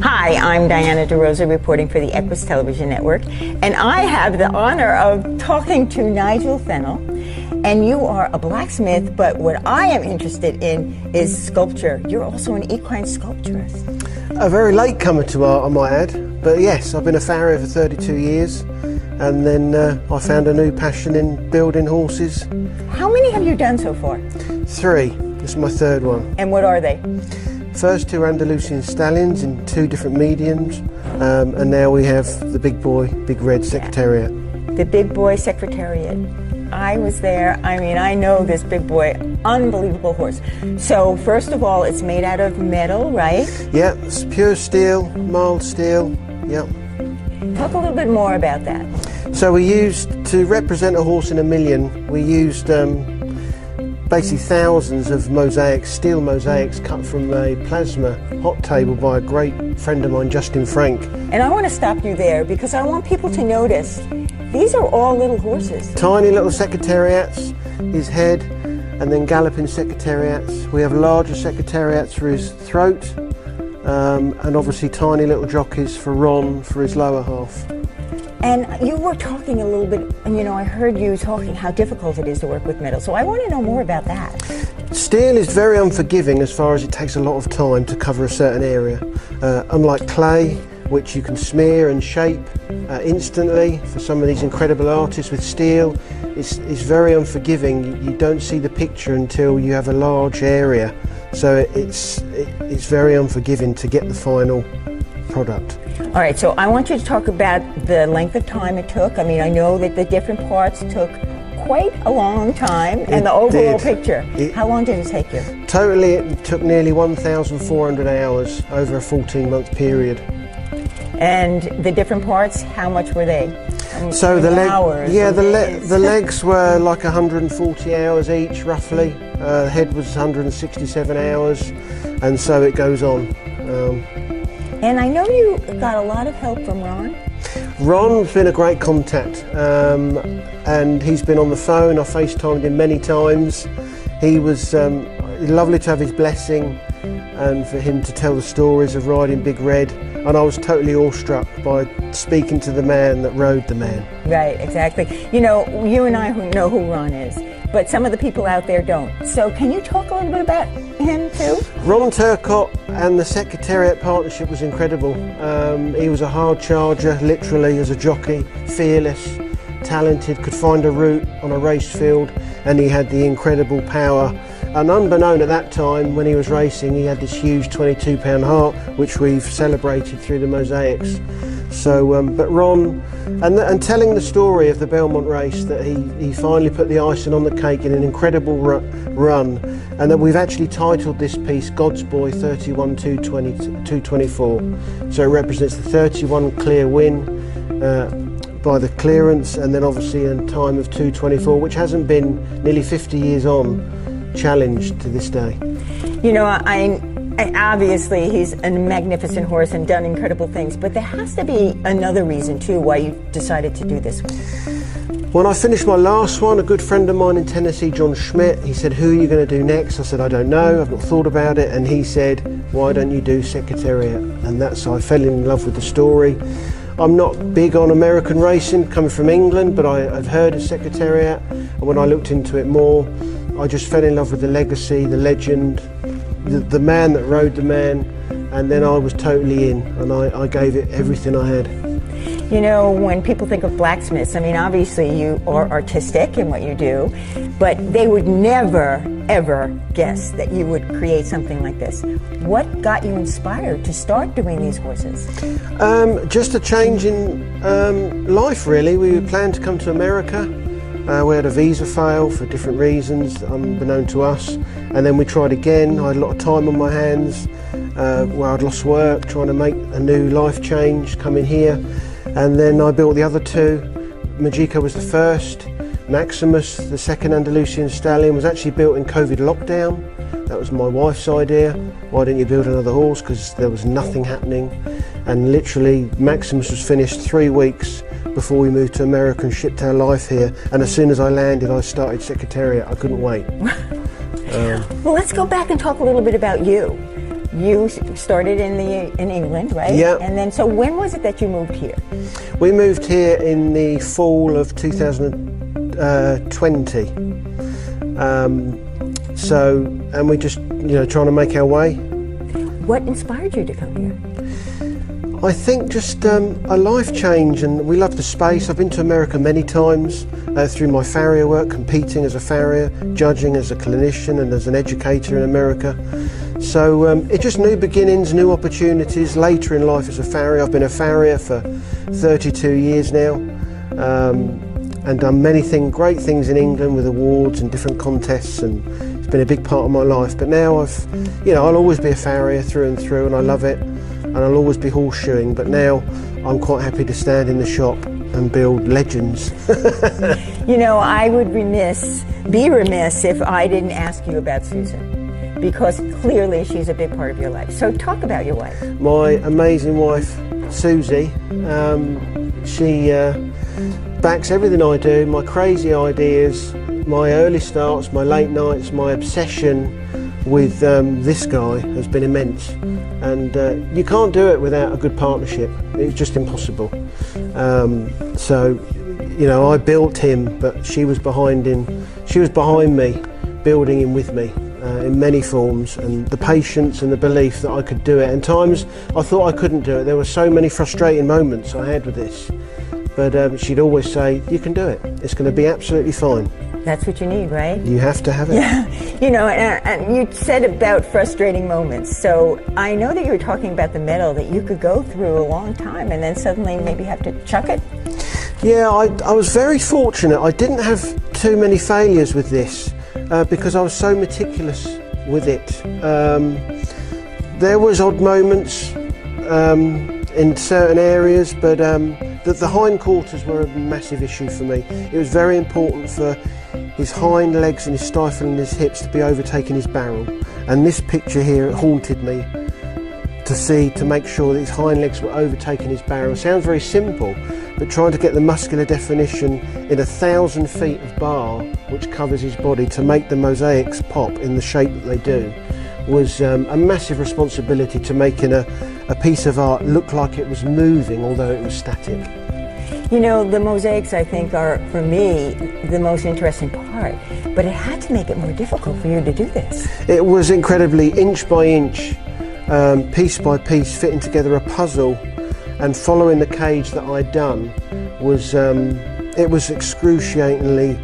Hi, I'm Diana Rosa reporting for the Equine Television Network, and I have the honor of talking to Nigel Fennell. And you are a blacksmith, but what I am interested in is sculpture. You're also an equine sculpturist. A very late comer to art, I might add, but yes, I've been a farrier for 32 years, and then I found a new passion in building horses. How many have you done so far? 3. This is my 3rd one. And what are they? First 2 Andalusian stallions in 2 different mediums, and now we have the big boy, Big Red Secretariat. The Big Boy Secretariat. I was there. I mean, I know this big boy, unbelievable horse. So first of all, it's made out of metal, right? Yeah, it's pure steel, mild steel, yeah. Talk a little bit more about that. So we used, to represent a horse in a million, we used basically thousands of mosaics, steel mosaics cut from a plasma hot table by a great friend of mine, Justin Frank. And I want to stop you there because I want people to notice these are all little horses. Tiny little secretariats, his head, and then galloping secretariats. We have larger secretariats for his throat, and obviously tiny little jockeys for Ron for his lower half. And you were talking a little bit, you know, I heard you talking how difficult it is to work with metal, so I want to know more about that. Steel is very unforgiving as far as it takes a lot of time to cover a certain area. Unlike clay, which you can smear and shape instantly, for some of these incredible artists with steel, it's very unforgiving. You don't see the picture until you have a large area, so it's very unforgiving to get the final product. All right, so I want you to talk about the length of time it took. I mean, I know that the different parts took quite a long time, and the overall picture. How long did it take you? Totally, it took nearly 1,400 hours over a 14-month period. And the different parts, how much were they? So the the legs were like 140 hours each, roughly. The head was 167 hours, and so it goes on. And I know you got a lot of help from Ron. Ron's been a great contact, and he's been on the phone. I FaceTimed him many times. He was lovely to have his blessing and for him to tell the stories of riding Big Red. And I was totally awestruck by speaking to the man that rode the man. Right, exactly. You know, you and I know who Ron is, but some of the people out there don't. So can you talk a little bit about him too? Ron Turcott and the Secretariat partnership was incredible. He was a hard charger, literally, as a jockey, fearless, talented, could find a route on a race field, and he had the incredible power. And unbeknown at that time, when he was racing, he had this huge 22-pound heart, which we've celebrated through the mosaics. So, but Ron, and telling the story of the Belmont race, that he finally put the icing on the cake in an incredible run, and that we've actually titled this piece God's Boy 31-224. So it represents the 31 clear win by the clearance, and then obviously a time of 2:24, which hasn't been nearly 50 years on challenged to this day. You know, I obviously he's a magnificent horse and done incredible things, but there has to be another reason too why you decided to do this one. When I finished my last one, a good friend of mine in Tennessee, John Schmidt, he said, "Who are you going to do next?" I said, "I don't know, I've not thought about it." And he said, "Why don't you do Secretariat?" And that's, I fell in love with the story. I'm not big on American racing, coming from England, but I've heard of Secretariat, and when I looked into it more, I just fell in love with the legacy, the legend, the man that rode the man, and then I was totally in, and I gave it everything I had. You know, when people think of blacksmiths, I mean, obviously you are artistic in what you do, but they would never, ever guess that you would create something like this. What got you inspired to start doing these horses? Just a change in life, really. We planned to come to America. We had a visa fail for different reasons, unbeknown to us, and then we tried again. I had a lot of time on my hands, where I'd lost work, trying to make a new life change, coming here. And then I built the other 2. Magico was the first. Maximus, the second Andalusian stallion, was actually built in COVID lockdown. That was my wife's idea. Why didn't you build another horse? Because there was nothing happening. And literally, Maximus was finished 3 weeks before we moved to America and shipped our life here. And as soon as I landed, I started Secretariat. I couldn't wait. Well, let's go back and talk a little bit about you. You started in England, right? Yeah. And then, so when was it that you moved here? We moved here in the fall of 2020. And we just, trying to make our way. What inspired you to come here? I think just a life change, and we love the space. I've been to America many times through my farrier work, competing as a farrier, judging as a clinician and as an educator in America. So it's just new beginnings, new opportunities later in life as a farrier. I've been a farrier for 32 years now, and done many great things in England with awards and different contests, and it's been a big part of my life. But now I'll always be a farrier through and through, and I love it. And I'll always be horseshoeing, but now I'm quite happy to stand in the shop and build legends. I would be remiss if I didn't ask you about Susan, because clearly she's a big part of your life. So talk about your wife. My amazing wife, Susie, she backs everything I do, my crazy ideas, my early starts, my late nights, my obsession with this guy has been immense, and you can't do it without a good partnership. It's just impossible. I built him, but she was behind me, building him with me in many forms, and the patience and the belief that I could do it. And times I thought I couldn't do it. There were so many frustrating moments I had with this, but she'd always say, "You can do it. It's going to be absolutely fine." That's what you need, right? You have to have it. Yeah, and you said about frustrating moments. So I know that you were talking about the medal, that you could go through a long time and then suddenly maybe have to chuck it. Yeah, I was very fortunate. I didn't have too many failures with this because I was so meticulous with it. There was odd moments in certain areas, but the hindquarters were a massive issue for me. It was very important for his hind legs and his stifle and his hips to be overtaking his barrel, and this picture here haunted me to make sure that his hind legs were overtaking his barrel. Sounds very simple, but trying to get the muscular definition in 1,000 feet of bar which covers his body to make the mosaics pop in the shape that they do was a massive responsibility, to making a piece of art look like it was moving although it was static. The mosaics, I think, are, for me, the most interesting part, but it had to make it more difficult for you to do this. It was incredibly inch by inch, piece by piece, fitting together a puzzle, and following the cage that I'd done was excruciatingly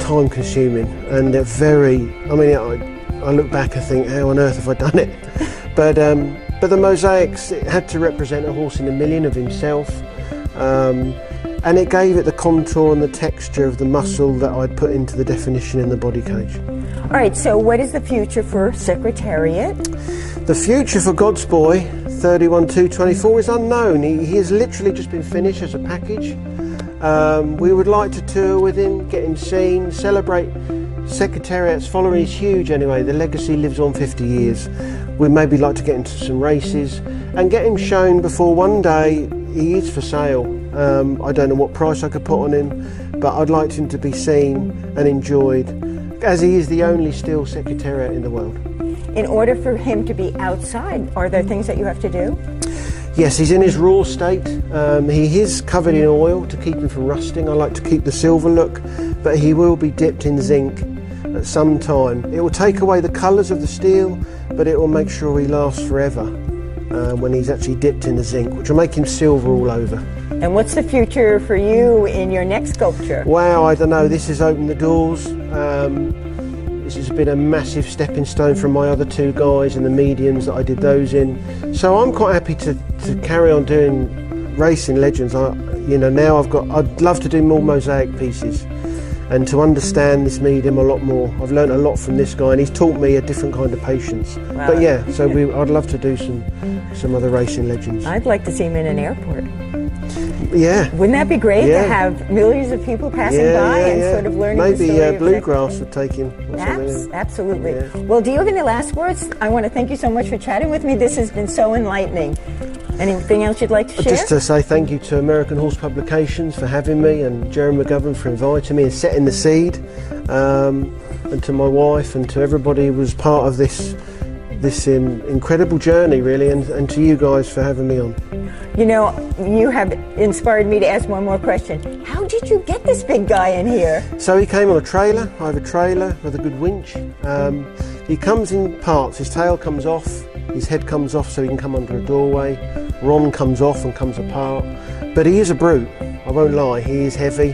time consuming, and I look back and think, how on earth have I done it? But the mosaics, it had to represent a horse in a million of himself. And it gave it the contour and the texture of the muscle that I'd put into the definition in the body cage. All right, so what is the future for Secretariat? The future for God's Boy 31-2-24 is unknown. He has literally just been finished as a package. We would like to tour with him, get him seen, celebrate Secretariat's following is huge anyway. The legacy lives on 50 years. We'd maybe like to get into some races and get him shown before one day he is for sale. I don't know what price I could put on him, but I'd like him to be seen and enjoyed, as he is the only still Secretariat in the world. In order for him to be outside, are there things that you have to do? Yes, he's in his raw state. He is covered in oil to keep him from rusting. I like to keep the silver look, but he will be dipped in zinc at some time. It will take away the colours of the steel, but it will make sure he lasts forever when he's actually dipped in the zinc, which will make him silver all over. And what's the future for you in your next sculpture? Wow, I don't know. This has opened the doors. This has been a massive stepping stone from my other two guys and the mediums that I did those in. So I'm quite happy to carry on doing racing legends. Now I'd love to do more mosaic pieces and to understand this medium a lot more. I've learned a lot from this guy, and he's taught me a different kind of patience. Wow. But yeah, so I'd love to do some other racing legends. I'd like to see him in an airport. Yeah. Wouldn't that be great to have millions of people passing by and sort of learning the story? Maybe Bluegrass would take him. Absolutely. Yeah. Well, do you have any last words? I want to thank you so much for chatting with me. This has been so enlightening. Anything else you'd like to share? Just to say thank you to American Horse Publications for having me, and Jerry McGovern for inviting me and setting the seed, and to my wife and to everybody who was part of this this incredible journey, really, and to you guys for having me on. You know, you have inspired me to ask one more question. How did you get this big guy in here? So he came on a trailer. I have a trailer with a good winch. He comes in parts. His tail comes off, his head comes off so he can come under a doorway. Ron comes off and comes apart. But he is a brute, I won't lie. He is heavy.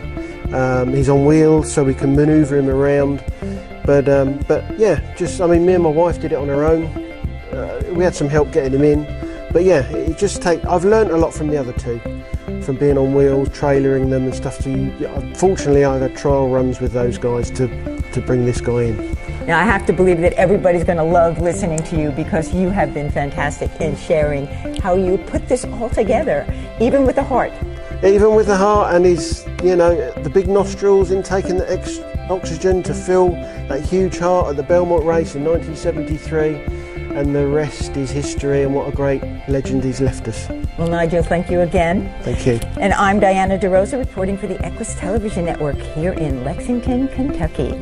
He's on wheels so we can manoeuvre him around. But yeah, me and my wife did it on our own. We had some help getting him in. But yeah, I've learned a lot from the other two, from being on wheels, trailering them and stuff. Fortunately, I've had trial runs with those guys to bring this guy in. Now, I have to believe that everybody's going to love listening to you because you have been fantastic in sharing how you put this all together, even with the heart. Even with the heart and his, the big nostrils, intaking the extra oxygen to fill that huge heart at the Belmont race in 1973. And the rest is history, and what a great legend he's left us. Well, Nigel, thank you again. Thank you. And I'm Diana DeRosa reporting for the Equus Television Network here in Lexington, Kentucky.